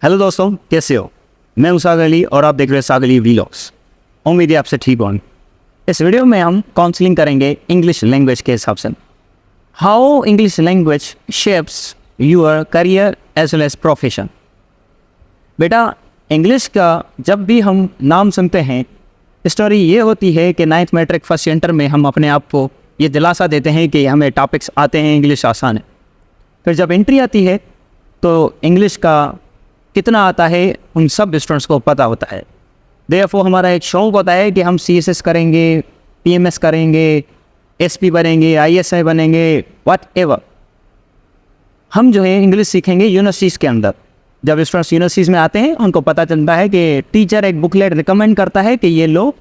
Hello दोस्तों, कैसे हो? मैं हूं सागर अली और आप देख रहे हैं सागर अली व्लॉग्स। उम्मीद है आपसे ठीक होंगे। इस वीडियो में हम काउंसलिंग करेंगे इंग्लिश लैंग्वेज के हिसाब से। How English language shapes your career as well as profession. बेटा, इंग्लिश का जब भी हम नाम सुनते हैं, स्टोरी ये होती है कि 9th मैट्रिक फर्स्ट सेंटर में हम अपने आप को ये दिलासा देते हैं कि हमें टॉपिक्स आते हैं, इंग्लिश आसान है। फिर जब एंट्री आती है तो इंग्लिश का कितना आता है उन सब स्टूडेंट्स को पता होता है। देयरफॉर हमारा एक शौक़ होता है कि हम CSS करेंगे, PMS करेंगे, SP बनेंगे, ISI बनेंगे, व्हाटएवर। हम जो है इंग्लिश सीखेंगे यूनिवर्सिटीज़ के अंदर। जब स्टूडेंट्स यूनिवर्सिटीज़ में आते हैं उनको पता चलता है कि टीचर एक बुकलेट रिकमेंड करता है कि ये लो,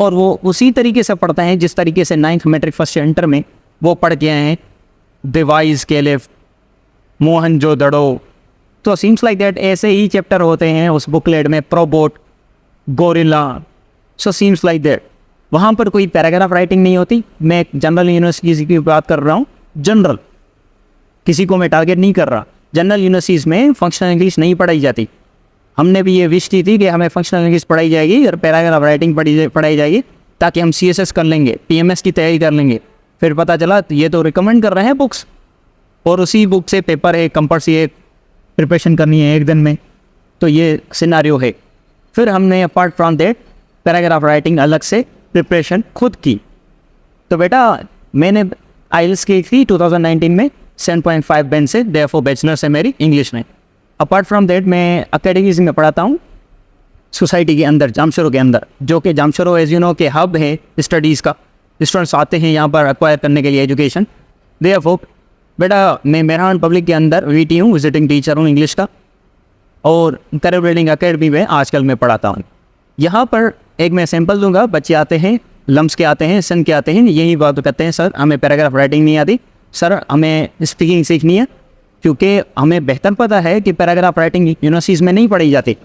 और वो उसी तरीके से पढ़ते हैं जिस तरीके से 9th मैट्रिक फर्स्ट सेंटर में वो पढ़ के आए हैं। डिवाइस केलिफ, मोहनजोदड़ो, तो सीम्स लाइक दैट ऐसे ही चैप्टर होते हैं उस बुकलेट में, Probot, gorilla. So seems like that वहाँ पर कोई पैराग्राफ राइटिंग नहीं होती। मैं एक जनरल यूनिवर्सिटीज़ की बात कर रहा हूँ, जनरल, किसी को मैं टारगेट नहीं कर रहा। जनरल यूनिवर्सिटीज़ में फंक्शनल इंग्लिश नहीं पढ़ाई जाती। हमने भी ये विश की थी कि हमें फंक्शनल इंग्लिश पढ़ाई जाएगी और पैराग्राफ राइटिंग पढ़ाई जाएगी ताकि हम CSS कर लेंगे, PMS की तैयारी कर लेंगे। फिर पता चला ये तो रिकमेंड कर रहे हैं बुक्स, और उसी बुक से पेपर है, कंपल्सरी है, प्रिपरेशन करनी है एक दिन में। तो ये सिनारियो है। फिर हमने apart from that paragraph writing अलग से प्रिपरेशन खुद की। तो बेटा, मैंने IELTS की थी 2019 में 7.5 बैंड से, देयरफॉर बैचलर्स है मेरी इंग्लिश में। अपार्ट फ्रॉम दैट मैं अकेडमीज़ में पढ़ाता हूँ सोसाइटी के अंदर, जामशोरो के अंदर, जो कि जामशोरो एज यू नो के हब है स्टडीज़ का। स्टूडेंट्स आते हैं यहाँ पर एक्वायर करने के लिए एजुकेशन। देयरफॉर बेटा, मैं मेहरान पब्लिक के अंदर VT हूँ, विजिटिंग टीचर हूँ इंग्लिश का, और करियर बिल्डिंग अकेडमी में आजकल मैं पढ़ाता हूँ। यहाँ पर एक मैं सैंपल दूंगा। बच्चे आते हैं, लम्स के आते हैं, सन के आते हैं, यही बात करते हैं, सर हमें पैराग्राफ राइटिंग नहीं आती, सर हमें स्पीकिंग सीखनी है। क्योंकि हमें बेहतर पता है कि पैराग्राफ राइटिंग यूनिवर्सिटीज़ में नहीं पढ़ाई जाती,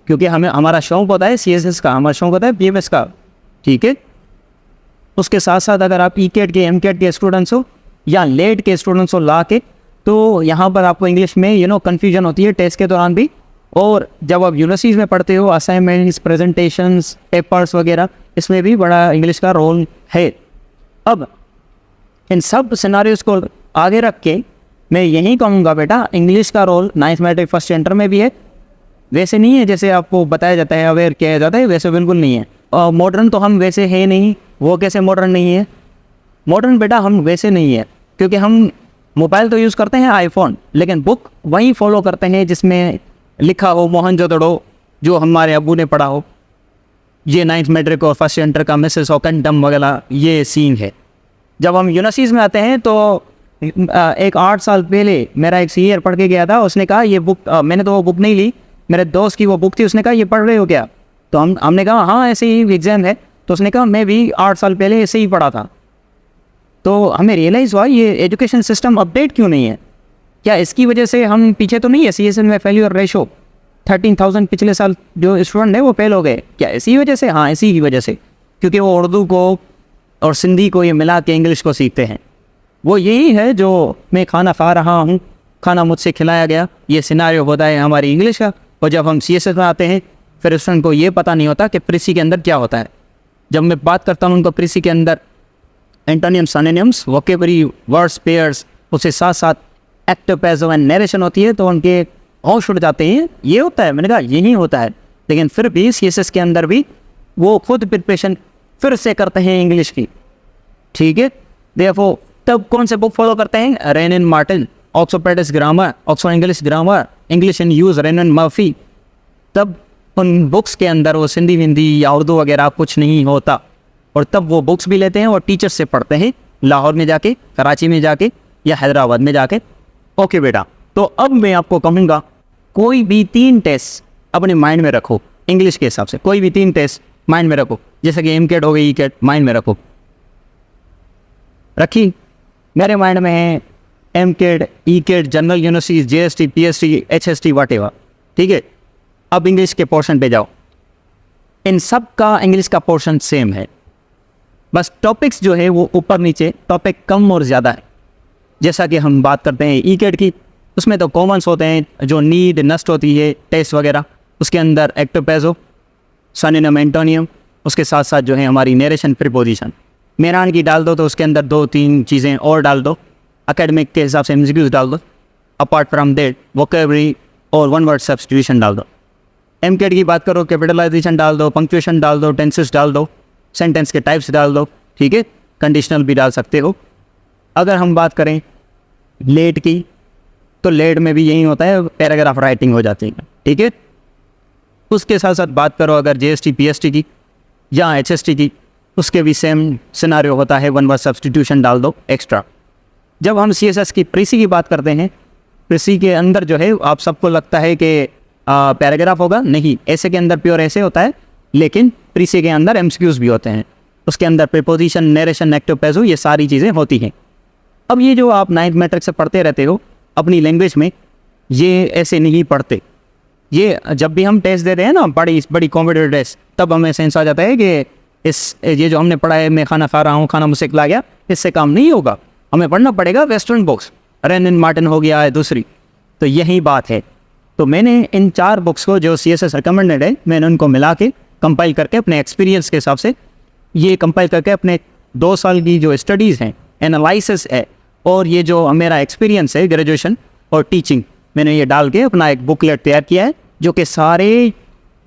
क्योंकि हमारा शौक़ होता है CSS का, हमारा शौक़ होता है PMS का। ठीक है। उसके साथ साथ अगर आप ECAT के, MCAT के स्टूडेंट्स हो या लेट के स्टूडेंट्स हो ला के, तो यहाँ पर आपको इंग्लिश में कन्फ्यूजन होती है टेस्ट के दौरान भी। और जब आप यूनिवर्सिटीज़ में पढ़ते हो, असाइनमेंट्स, प्रेजेंटेशंस, पेपर्स वगैरह, इसमें भी बड़ा इंग्लिश का रोल है। अब इन सब सिनारियोज़ को आगे रख के मैं यही कहूँगा बेटा, इंग्लिश का role 9th matric first centre में भी है। वैसे नहीं है जैसे आपको बताया जाता है, अवेयर किया जाता है, वैसे बिल्कुल नहीं है। और मॉडर्न तो हम वैसे है नहीं। वो कैसे मॉडर्न नहीं है? मॉडर्न बेटा हम वैसे नहीं है, क्योंकि हम मोबाइल तो यूज़ करते हैं, आईफोन, लेकिन बुक वही फॉलो करते हैं जिसमें लिखा हो मोहनजोदड़ो, जो हमारे अब्बू ने पढ़ा हो। ये 9th मैट्रिक और फर्स्ट सेंटर का मिसेस ऑकंडम वगैरह ये सीन है। जब हम यूनिवर्सिटीज़ में आते हैं तो एक 8 साल पहले मेरा एक सीनियर पढ़ के गया था। उसने कहा ये बुक, मैंने तो वो बुक नहीं ली, मेरे दोस्त की वो बुक थी। उसने कहा ये पढ़ रहे हो क्या? तो हमने कहा हाँ ऐसे ही एग्ज़ाम है। तो उसने कहा मैं भी 8 साल पहले ऐसे ही पढ़ा था। तो हमें रियलाइज़ हुआ ये एजुकेशन सिस्टम अपडेट क्यों नहीं है। क्या इसकी वजह से हम पीछे तो नहीं है? CSS में फेल्यूर रेशो 13,000 पिछले साल जो स्टूडेंट है वो फेल हो गए, क्या इसी वजह से? हाँ, इसी की वजह से, क्योंकि वो उर्दू को और सिंधी को ये मिला के इंग्लिश को सीखते हैं। वो यही है जो मैं खाना खा रहा हूँ, खाना मुझसे खिलाया गया, ये सिनारियो होता है हमारी इंग्लिश का। और जब हम CSS में आते हैं, फिर स्टूडेंट को ये पता नहीं होता कि प्रीसी के अंदर क्या होता है। जब मैं बात करता हूँ उनको प्रीसी के अंदर एंटोनियम्स, सिनोनिम्स, वोकेबलरी, वर्ड्स, पेयर्स, उसके साथ साथ एक्टिव, पैसिव एंड नरेशन होती है, तो उनके होश उड़ जाते हैं। ये होता है, मैंने कहा यही होता है। लेकिन फिर भी CSS के अंदर भी वो खुद प्रिपरेशन फिर से करते हैं इंग्लिश की। ठीक है। देयरफॉर तब कौन से बुक फॉलो करते हैं? Wren and Martin, Oxford British grammar, Oxford English grammar, English in use, Raymond Murphy. तब उन बुक्स के अंदर वो सिंधी विंधी या उर्दू वगैरह कुछ नहीं होता, और तब वो बुक्स भी लेते हैं और टीचर से पढ़ते हैं, लाहौर में जाके, कराची में जाके, या हैदराबाद में जाके। ओके बेटा, तो अब मैं आपको कहूँगा कोई भी 3 टेस्ट अपने माइंड में रखो इंग्लिश के हिसाब से। कोई भी 3 टेस्ट माइंड में रखो, जैसे कि MCAT हो गई, ECAT माइंड में रखो। रखी? मेरे माइंड में है MCAT, ECAT, general universities, JST, PST, HST, whatever. ठीक है। अब इंग्लिश के पोर्शन पे जाओ। इन सब का इंग्लिश का पोर्शन सेम है, बस टॉपिक्स जो है वो ऊपर नीचे, टॉपिक कम और ज़्यादा है। जैसा कि हम बात करते हैं ECAT की, उसमें तो कॉमन्स होते हैं जो नीड नस्ट होती है टेस्ट वगैरह, उसके अंदर एक्टोपेजो, सिनोनिम, एंटोनियम, उसके साथ साथ जो है हमारी नरेशन प्रीपोजिशन। मेरान की डाल दो तो उसके अंदर 2-3 चीज़ें और डाल दो, एकेडमिक के हिसाब से एमसीक्यूज डाल दो, अपार्ट फ्रॉम दैट वोकेबलरी और वन वर्ड सब्स्टिट्यूशन डाल दो। एमकेट की बात करो, कैपिटलाइजेशन डाल दो, पंक्चुएशन डाल दो, टेंसेस डाल दो, सेंटेंस के टाइप्स डाल दो, ठीक है, कंडीशनल भी डाल सकते हो। अगर हम बात करें लेट की, तो लेट में भी यही होता है, पैराग्राफ राइटिंग हो जाती है, ठीक है। उसके साथ साथ बात करो अगर जीएसटी पीएसटी की या एचएसटी की, उसके भी सेम सिनारियो होता है, वन वर्ड सब्स्टिट्यूशन डाल दो एक्स्ट्रा। जब हम सीएसएस की प्रीसी की बात करते हैं, प्रीसी के अंदर जो है आप सबको लगता है कि पैराग्राफ होगा, नहीं, ऐसे के अंदर प्योर ऐसे होता है, लेकिन प्रीसी के अंदर एमसीक्यूज भी होते हैं, उसके अंदर प्रीपोजिशन, नरेशन, एक्टोपेजो, ये सारी चीज़ें होती हैं। अब ये जो आप 9th मैट्रिक से पढ़ते रहते हो अपनी लैंग्वेज में, ये ऐसे नहीं पढ़ते। ये जब भी हम टेस्ट देते हैं ना, बड़ी कॉम्पिटेटिव टेस्ट, तब हमें सेंस आ जाता है कि ये जो हमने पढ़ा है, मैं खाना खा रहा हूँ, खाना मुझसे खिला गया, इससे काम नहीं होगा, हमें पढ़ना पड़ेगा वेस्टर्न बुक्स, रेनिन मार्टिन हो गया है दूसरी। तो यही बात है। तो मैंने इन 4 बुक्स को जो सीएसएस रिकमेंडेड है, मैंने उनको मिला के कंपाइल करके अपने एक्सपीरियंस के हिसाब से ये कंपाइल करके अपने 2 साल की जो स्टडीज़ हैं, एनालिसिस है, और ये जो मेरा एक्सपीरियंस है ग्रेजुएशन और टीचिंग, मैंने ये डाल के अपना एक बुकलेट तैयार किया है, जो कि सारे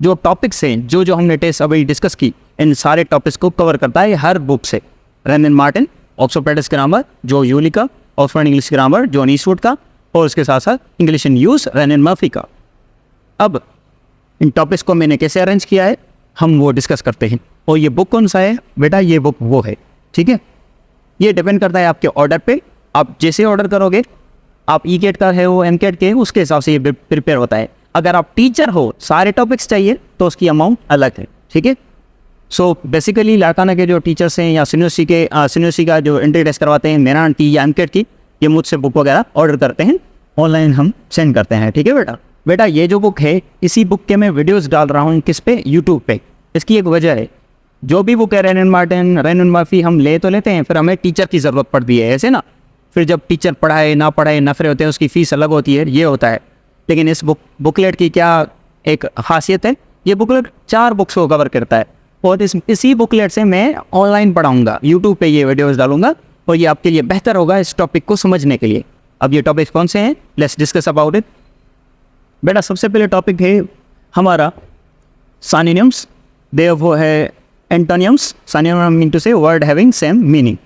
जो टॉपिक्स हैं, जो हमने टेस्ट अभी डिस्कस की, इन सारे टॉपिक्स को कवर करता है हर बुक से। Wren and Martin, Oxford practice grammar, जो यूली का, Oxford English grammar, John Eastwood का, और उसके साथ साथ English in use, Raymond Murphy का। अब इन टॉपिक्स को मैंने कैसे अरेंज किया है, हम वो डिस्कस करते हैं। और ये बुक कौन सा है बेटा, ये बुक वो है, ठीक है। ये डिपेंड करता है आपके ऑर्डर पे, आप जैसे ऑर्डर करोगे, आप ई-कैट का है वो एम-कैट के, उसके हिसाब से ये प्रिपेयर होता है। अगर आप टीचर हो, सारे टॉपिक्स चाहिए, तो उसकी अमाउंट अलग है, ठीक है। सो बेसिकली लाड़काना के जो टीचर्स हैं या सीनियर्सिटी का जो एंट्री टेस्ट करवाते हैं, मेरान की या एम-कैट की, ये मुझसे बुक वगैरह ऑर्डर करते हैं, ऑनलाइन हम सेंड करते हैं, ठीक है बेटा ये जो बुक है, इसी बुक के मैं वीडियोस डाल रहा हूँ किस पे, यूट्यूब पे। इसकी एक वजह है, जो भी बुक है रेनिन मार्टिन, रेनिन मर्फी, हम ले तो लेते हैं, फिर हमें टीचर की ज़रूरत पड़ती है, ऐसे ना। फिर जब टीचर पढ़ाए ना पढ़ाए, नफरे होते हैं, उसकी फ़ीस अलग होती है, ये होता है। लेकिन इस बुकलेट की क्या एक खासियत है, ये बुकलेट 4 बुक्स को कवर करता है, और इसी बुकलेट से मैं ऑनलाइन पढ़ाऊँगा, यूट्यूब पर ये वीडियोज़ डालूंगा, और ये आपके लिए बेहतर होगा इस टॉपिक को समझने के लिए। अब ये टॉपिक कौन से हैं, लेट्स डिस्कस अबाउट इट। बेटा सबसे पहले टॉपिक है हमारा सिनोनिम्स, वो है एंटोनियम्स। सिनोनिम मीन टू से word having same meaning,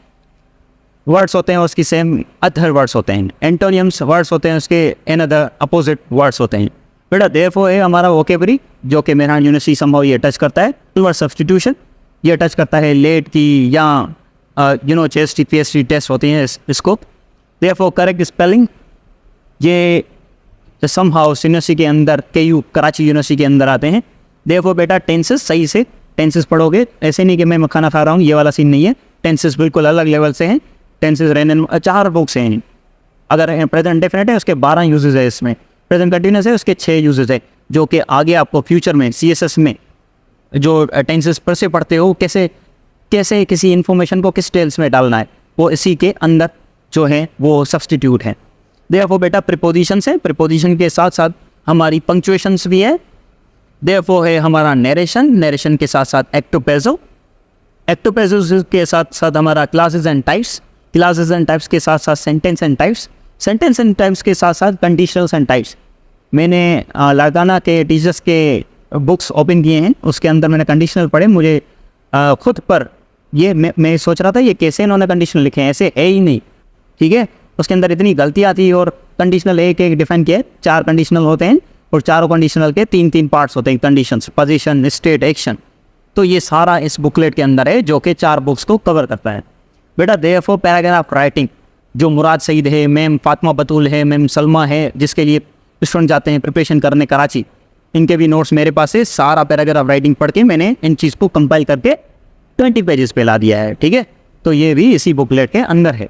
words होते हैं उसकी सेम अदर वर्ड्स होते हैं। एंटोनियम्स वर्ड्स होते हैं उसके अनदर अपोजिट वर्ड्स होते हैं। बेटा देयरफॉर है हमारा वोकेबलरी, जो कि मेरा यूनिवर्सिटी संभव ये टच करता है। वर्ड सब्स्टिट्यूशन ये टच करता है लेट की या जीएसटी पीएसटी टेस्ट होती हैं इसको। देयरफॉर करेक्ट स्पेलिंग, ये समहाउ यूनिवर्सिटी के अंदर केयू कराची यूनिवर्सिटी के अंदर आते हैं। देयरफॉर बेटा टेंसेस, सही से टेंसेस पढ़ोगे, ऐसे नहीं कि मैं खाना खा रहा हूँ, ये वाला सीन नहीं है। टेंसेस बिल्कुल अलग लेवल से हैं। टेंसेस रेनिन 4 बुक्स हैं। अगर प्रेजेंट डेफिनेट है उसके 12 यूजेज है, इसमें प्रेजेंट कंटिन्यूस है उसके 6 यूजेज है, जो कि आगे आपको फ्यूचर में सीएसएस में जो टेंसेस पर से पढ़ते हो, कैसे किसी इन्फॉर्मेशन को किस टेल्स में डालना है, वो इसी के अंदर जो है वो सब्स्टिट्यूट है। देयरफॉर बेटा प्रीपोजिशंस है, प्रीपोजिशन के साथ साथ हमारी पंक्चुएशंस भी है। देयरफॉर है हमारा नरेशन के साथ साथ एक्टोपेजो के साथ साथ हमारा क्लासेस एंड टाइप्स के साथ साथ सेंटेंस एंड टाइप्स के साथ साथ कंडीशनल्स एंड टाइप्स। मैंने लाड़काना के टीचर्स के बुक्स ओपन किए हैं, उसके अंदर मैंने कंडीशनल पढ़े। मुझे खुद पर ये मैं सोच रहा था ये कैसे इन्होंने कंडीशनल लिखे हैं, ऐसे है ही नहीं, ठीक है। उसके अंदर इतनी गलतियाँ थी, और कंडीशनल एक डिफाइन किया है। 4 कंडीशनल होते हैं, और चारों कंडीशनल के 3 पार्ट्स होते हैं, कंडीशंस, पोजीशन, स्टेट, एक्शन। तो ये सारा इस बुकलेट के अंदर है, जो कि 4 बुक्स को कवर करता है। बेटा देयरफॉर पैराग्राफ राइटिंग, जो मुराद सईद है, मैम फातिमा बतूल है, मैम सलमा है, जिसके लिए स्टूडेंट जाते हैं प्रिपरेशन करने कराची, इनके भी नोट्स मेरे पास है। सारा पैराग्राफ राइटिंग पढ़ के मैंने इन चीज़ को कंपाइल करके 20 पेजेस पे ला दिया है, ठीक है। तो ये भी इसी बुकलेट के अंदर है।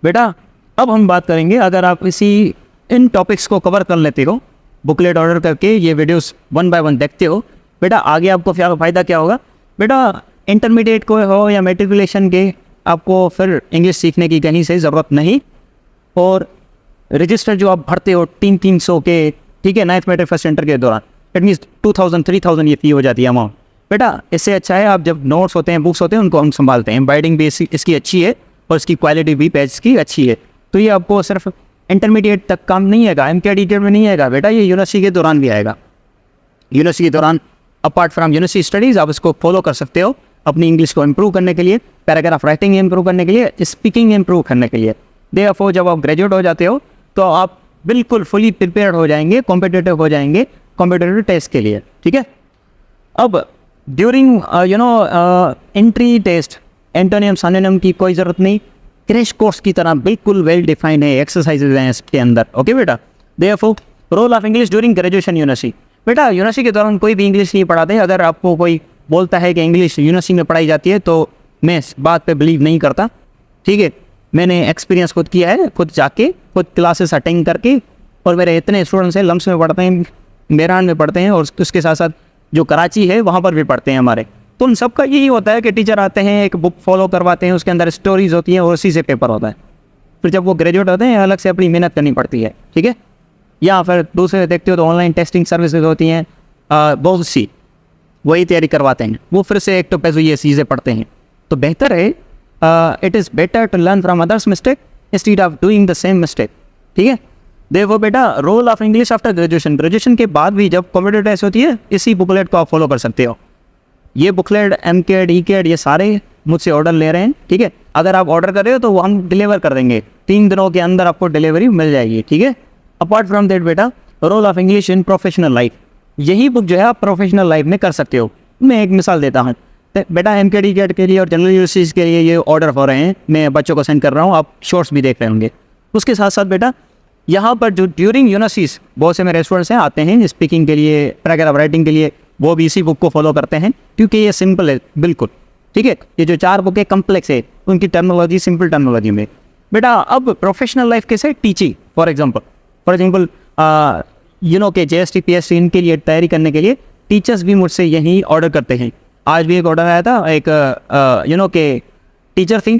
बेटा अब हम बात करेंगे, अगर आप इन टॉपिक्स को कवर कर लेते हो, बुकलेट ऑर्डर करके ये वीडियोस 1 बाय 1 देखते हो, बेटा आगे आपको फ़ायदा क्या होगा। बेटा इंटरमीडिएट को हो या मेट्रिकुलेशन के, आपको फिर इंग्लिश सीखने की कहीं से ज़रूरत नहीं। और रजिस्टर जो आप भरते हो 300 के, ठीक है, 9th मैट्रिक फर्स्ट इंटर के दौरान, इट मीन्स 2000-3000 ये फी हो जाती है अमाउंट। बेटा इससे अच्छा है आप जब नोट्स होते हैं, बुक्स होते हैं, उनको हम संभालते हैं, बाइंडिंग भी इसकी अच्छी है और इसकी क्वालिटी भी पेज की अच्छी है, तो ये आपको सिर्फ इंटरमीडिएट तक काम नहीं आएगा, MCAT में नहीं आएगा बेटा, ये यूनिवर्सिटी के दौरान भी आएगा। यूनिवर्सिटी के दौरान अपार्ट फ्रॉम यूनिवर्सिटी स्टडीज़ आप इसको फॉलो कर सकते हो अपनी इंग्लिश को इम्प्रूव करने के लिए, पैराग्राफ राइटिंग इम्प्रूव करने के लिए, स्पीकिंग इम्प्रूव करने के लिए। देयरफॉर जब आप ग्रेजुएट हो जाते हो तो आप बिल्कुल फुली प्रिपेयर्ड हो जाएंगे, कॉम्पिटिटिव हो जाएंगे कॉम्पिटिटिव टेस्ट के लिए, ठीक है। अब during entry test antonym synonym की कोई ज़रूरत नहीं, क्रैश कोर्स की तरह बिल्कुल वेल डिफाइंड है, एक्सरसाइजेज हैं इसके अंदर, ओके बेटा। Therefore role of English during graduation university, बेटा यूनिवर्सिटी के दौरान कोई भी इंग्लिश नहीं पढ़ाते। अगर आपको कोई बोलता है कि इंग्लिश यूनिवर्सिटी में पढ़ाई जाती है तो मैं इस बात पे बिलीव नहीं करता, ठीक है। मैंने एक्सपीरियंस खुद किया है, खुद जाके खुद क्लासेस अटेंड करके, और मेरे इतने स्टूडेंट्स हैं, लम्स में पढ़ते हैं, मेरान में पढ़ते हैं, और उसके साथ साथ जो कराची है वहाँ पर भी पढ़ते हैं हमारे। तो उन सबका यही होता है कि टीचर आते हैं, एक बुक फॉलो करवाते हैं, उसके अंदर स्टोरीज होती हैं और उसी से पेपर होता है। फिर जब वो ग्रेजुएट होते हैं अलग से अपनी मेहनत करनी पड़ती है, ठीक है। या फिर दूसरे देखते हो तो ऑनलाइन टेस्टिंग सर्विसेज होती हैं बहुत सी, वही तैयारी करवाते हैं, वो फिर से एक तो पैसे ये चीज़ें पढ़ते हैं। तो बेहतर है, it is better to learn from others mistake instead of doing the same mistake, ठीक है। देखो बेटा, role of English after graduation, graduation के बाद भी जब कॉम्पिटिटिव टेस्ट होती है, इसी बुकलेट को आप फॉलो कर सकते हो। ये बुकलेट MCAT, ECAT ये सारे मुझसे ऑर्डर ले रहे हैं, ठीक है। अगर आप ऑर्डर कर रहे हो तो वो हम डिलीवर कर देंगे, 3 दिनों के अंदर आपको डिलीवरी मिल जाएगी, ठीक है। अपार्ट फ्रॉम दैट बेटा, role of English in professional life, यही बुक जो है आप प्रोफेशनल लाइफ में कर सकते हो। मैं एक मिसाल देता हूँ बेटा, MCAT, ECAT के लिए और जनरल यूनिवर्सिटीज़ के लिए ये ऑर्डर हो रहे हैं, मैं बच्चों को सेंड कर रहा हूँ, आप शॉर्ट्स भी देख रहे होंगे। उसके साथ साथ बेटा यहाँ पर जो ड्यूरिंग यूनिवर्सिटीज़ बहुत से मेरे स्टूडेंट्स हैं आते हैं स्पीकिंग के लिए, पैराग्राफ राइटिंग के लिए, वो भी इसी बुक को फॉलो करते हैं क्योंकि ये सिंपल है बिल्कुल, ठीक है। ये जो 4 बुकें कम्प्लेक्स है, उनकी टर्मिनोलॉजी सिंपल टर्मिनोलॉजी में। बेटा अब प्रोफेशनल लाइफ कैसे, टीचिंग फॉर एग्जांपल के JST PST इनके लिए तैयारी करने के लिए टीचर्स भी मुझसे यही ऑर्डर करते हैं। आज भी एक ऑर्डर आया था, एक के टीचर थी,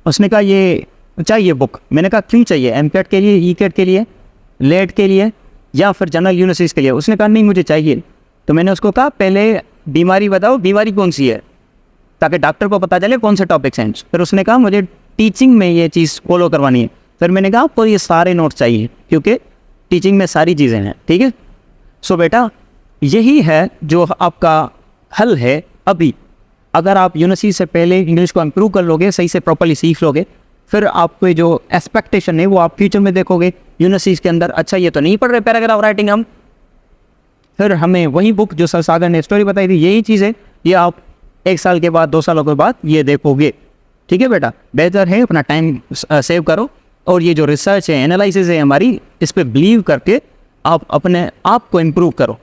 उसने कहा ये चाहिए बुक। मैंने कहा क्यों चाहिए, MCAT के लिए, ECAT के लिए, लेट के लिए, या फिर जनरल यूनिवर्सिटीज़ के लिए? उसने कहा नहीं मुझे चाहिए। तो मैंने उसको कहा पहले बीमारी बताओ, बीमारी कौन सी है, ताकि डॉक्टर को पता चले कौन से टॉपिक्स हैं। फिर उसने कहा मुझे टीचिंग में ये चीज़ फॉलो करवानी है। फिर मैंने कहा आपको ये सारे नोट्स चाहिए क्योंकि टीचिंग में सारी चीज़ें हैं, ठीक है। सो बेटा यही है जो आपका हल है। अभी अगर आप यूनिवर्सिटी से पहले इंग्लिश को इम्प्रूव कर लोगे, सही से प्रॉपर्ली सीख लोगे, फिर आपको जो एक्सपेक्टेशन है वो आप फ्यूचर में देखोगे यूनिवर्सिटीज़ के अंदर, अच्छा ये तो नहीं पढ़ रहे पैराग्राफ राइटिंग हम, फिर हमें वही बुक जो सर सागर ने स्टोरी बताई थी यही चीज़ है, ये आप 1 साल के बाद 2 सालों के बाद ये देखोगे, ठीक है बेटा। बेहतर है अपना टाइम सेव करो, और ये जो रिसर्च है, एनालिसिस है हमारी, इस पर बिलीव करके आप अपने आप को इम्प्रूव करो,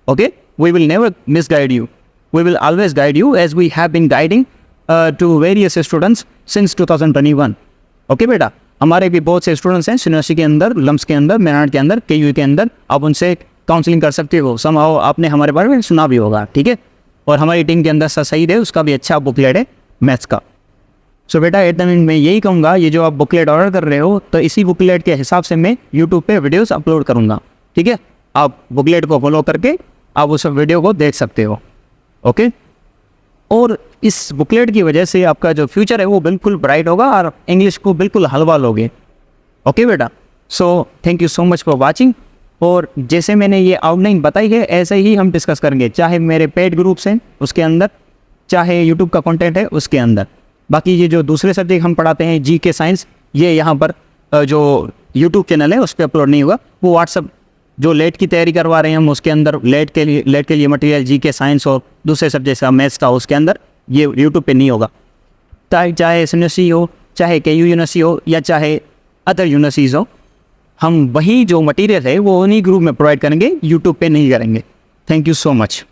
okay. We will never miss guide you, we will always guide you as we have been guiding to various students since 2021, okay बेटा। हमारे भी बहुत से स्टूडेंट्स हैं यूनिवर्सिटी के अंदर, लम्स के अंदर, मेरठ के अंदर, KU के अंदर, आप उनसे काउंसलिंग कर सकते हो। समहाउ आपने हमारे बारे में सुना भी होगा, ठीक है। और हमारी टीम के अंदर सर सईद है, उसका भी अच्छा बुकलेट है मैथ्स का। सो बेटा एट द एंड मैं यही कहूँगा, ये जो आप बुकलेट ऑर्डर कर रहे हो तो इसी बुकलेट के हिसाब से मैं यूट्यूब पे वीडियोस अपलोड करूँगा, ठीक है। आप बुकलेट को फॉलो करके आप उस वीडियो को देख सकते हो, ओके। और इस बुकलेट की वजह से आपका जो फ्यूचर है वो बिल्कुल ब्राइट होगा और इंग्लिश को बिल्कुल हलवा लोगे, ओके बेटा। So thank you so much for watching. और जैसे मैंने ये आउटलाइन बताई है ऐसे ही हम डिस्कस करेंगे, चाहे मेरे पेड ग्रुप्स हैं उसके अंदर, चाहे यूट्यूब का कंटेंट है उसके अंदर। बाकी ये जो दूसरे सब्जेक्ट हम पढ़ाते हैं GK साइंस, ये यहाँ पर जो यूट्यूब चैनल है उस पर अपलोड नहीं होगा। वो व्हाट्सअप जो लेट की तैयारी करवा रहे हैं हम उसके अंदर, लेट के लिए मटेरियल GK साइंस और दूसरे सब्जेक्ट का मैथ्स का, उसके अंदर ये यूट्यूब पे नहीं होगा। चाहे यूनिवर्सिटी हो, चाहे KU यूनिवर्सिटी हो, या चाहे अदर यूनिवर्सिटीज़ हो, हम वही जो मटेरियल है वो उन्हीं ग्रुप में प्रोवाइड करेंगे, यूट्यूब पे नहीं करेंगे। Thank you so much.